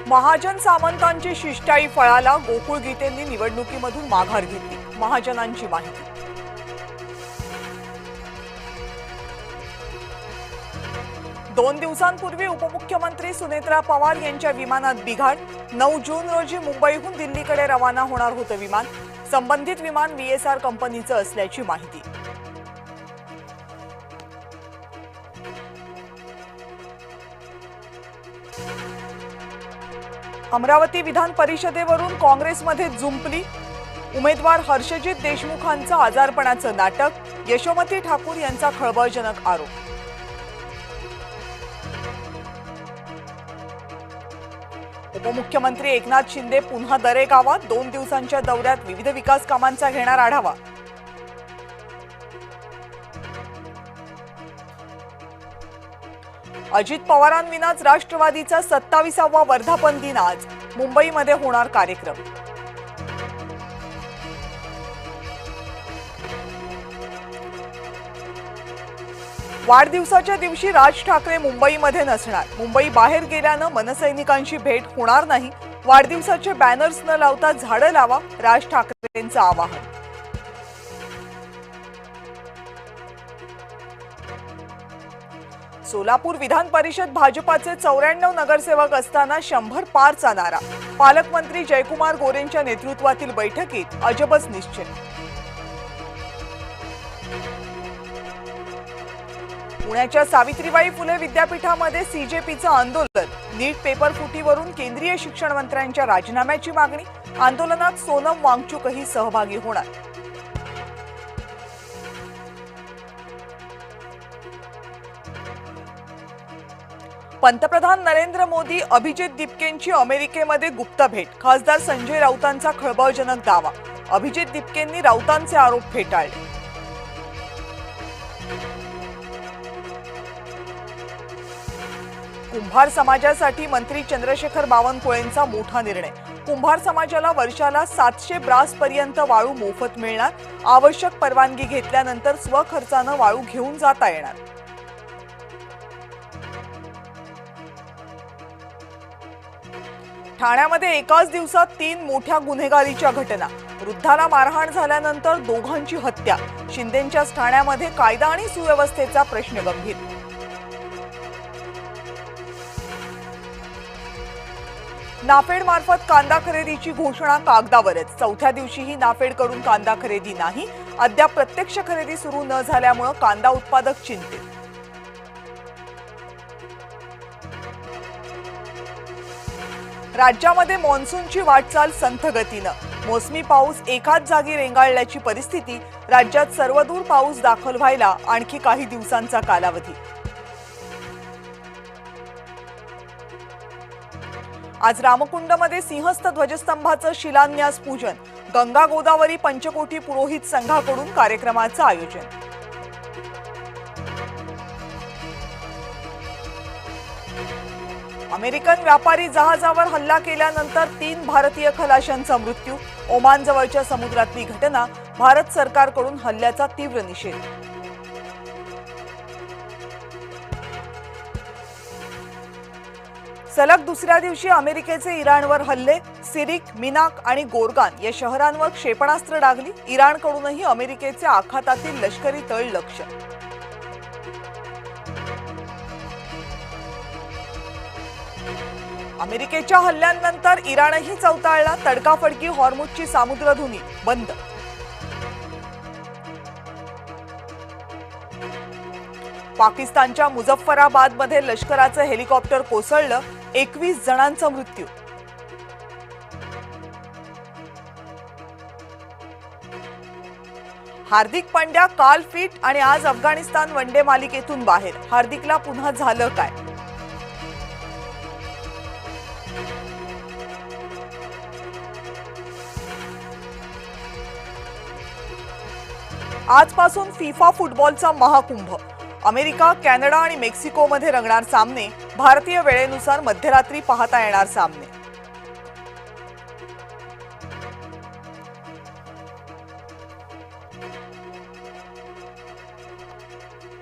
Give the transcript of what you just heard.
महाजन सामंतांची शिष्टाई फळाला, गोकुळ गीतेंनी निवडणुकीमधून माघार घेतली, महाजनांची माहिती। 2 दिवसांपूर्वी उपमुख्यमंत्री सुनेत्रा पवार यांच्या विमानात बिघाड। 9 जून रोजी मुंबईहून दिल्लीकडे रवाना होणार होतं विमान। संबंधित विमान VSR कंपनीचं असल्याची माहिती। अमरावती विधान परिषदेवरून काँग्रेसमध्ये जुंपली। उमेदवार हर्षजित देशमुखांचं आजारपणाचं नाटक, यशोमती ठाकूर यांचा खळबळजनक आरोप। उपमुख्यमंत्री एकनाथ शिंदे पुन्हा दरेगावात, 2 दिवसांच्या दौऱ्यात विविध विकास कामांचा घेणार आढावा। अजित पवारांविनाच राष्ट्रवादीचा 27वा वर्धापन दिन आज, मुंबईमध्ये होणार कार्यक्रम। वाढदिवसाच्या दिवशी राज ठाकरे मुंबईमध्ये नसणार। मुंबई बाहेर गेल्यानं मनसैनिकांची भेट होणार नाही। वाढदिवसाचे बॅनर्स न लावता झाडं लावा, राज ठाकरेंचं आवाहन। सोलापूर विधान परिषद भाजपाचे 94 नगरसेवक असताना 100 पारचा नारा। पालकमंत्री जयकुमार गोरेंच्या नेतृत्वातील बैठकीत अजबच निश्चय। पुण्याच्या सावित्रीबाई फुले विद्यापीठामध्ये CJPचं आंदोलन। नीट पेपर फुटीवरून केंद्रीय शिक्षण मंत्र्यांच्या राजीनाम्याची मागणी। आंदोलनात सोनम वांगचुकही सहभागी होणार। पंतप्रधान नरेंद्र मोदी अभिजित दिपकेंची अमेरिकेमध्ये गुप्त भेट। खासदार संजय राऊतांचा खळबळजनक दावा। अभिजित दिपकेंनी राऊतांचे आरोप फेटाळले। कुंभार समाजासाठी मंत्री चंद्रशेखर बावनकुळेंचा मोठा निर्णय। कुंभार समाजाला वर्षाला 700 ब्रास पर्यंत वाळू मोफत मिळणार। आवश्यक परवानगी घेतल्यानंतर स्वखर्चाने वाळू घेऊन जाता येणार। ठाण्यामध्ये एकाच दिवसात 3 मोठ्या गुन्हेगारीच्या घटना। वृद्धाला मारहाण झाल्यानंतर दोघांची हत्या। शिंदेंच्याच ठाण्यामध्ये कायदा आणि सुव्यवस्थेचा प्रश्न गंभीर। नाफेड मार्फत कांदा खरेदीची घोषणा कागदावरच। 4थ्या दिवशीही नाफेडकडून कांदा खरेदी नाही। अद्याप प्रत्यक्ष खरेदी सुरू न झाल्यामुळे कांदा उत्पादक चिंतेत। राज्यामध्ये मान्सूनची वाटचाल संथ गतीनं। मोसमी पाऊस एकाच जागी रेंगाळल्याची परिस्थिती। राज्यात सर्वदूर पाऊस दाखल व्हायला आणखी काही दिवसांचा कालावधी। आज रामकुंडमध्ये सिंहस्थ ध्वजस्तंभाचं शिलान्यास पूजन। गंगा गोदावरी पंचकोटी पुरोहित संघाकडून कार्यक्रमाचं आयोजन। अमेरिकन व्यापारी जहाजावर हल्ला केल्यानंतर 3 भारतीय खलाशांचा मृत्यू। ओमानजवळच्या समुद्रातली घटना। भारत सरकारकडून हल्ल्याचा तीव्र निषेध। सलग दुसऱ्या दिवशी अमेरिकेचे इराणवर हल्ले। सिरिक, मिनाक आणि गोरगान या शहरांवर क्षेपणास्त्र डागली। इराणकडूनही अमेरिकेचे आखातातील लष्करी तळ लक्ष्य। अमेरिकेच्या हल्ल्यानंतर इराणही चौताळला। तडकाफडकी हॉर्मुझची सामुद्रधुनी बंद। पाकिस्तानच्या मुझफ्फराबादमध्ये लष्कराचं हेलिकॉप्टर कोसळलं। 21 जणांचा मृत्यू। हार्दिक पांड्या काल फिट आणि आज अफगाणिस्तान वनडे मालिकेतून बाहेर। हार्दिकला पुन्हा झालं काय? आजपासून फिफा फुटबॉलचा महाकुंभ। अमेरिका, कॅनडा आणि मेक्सिकोमध्ये रंगणार सामने। भारतीय वेळेनुसार मध्यरात्री पाहता येणार सामने।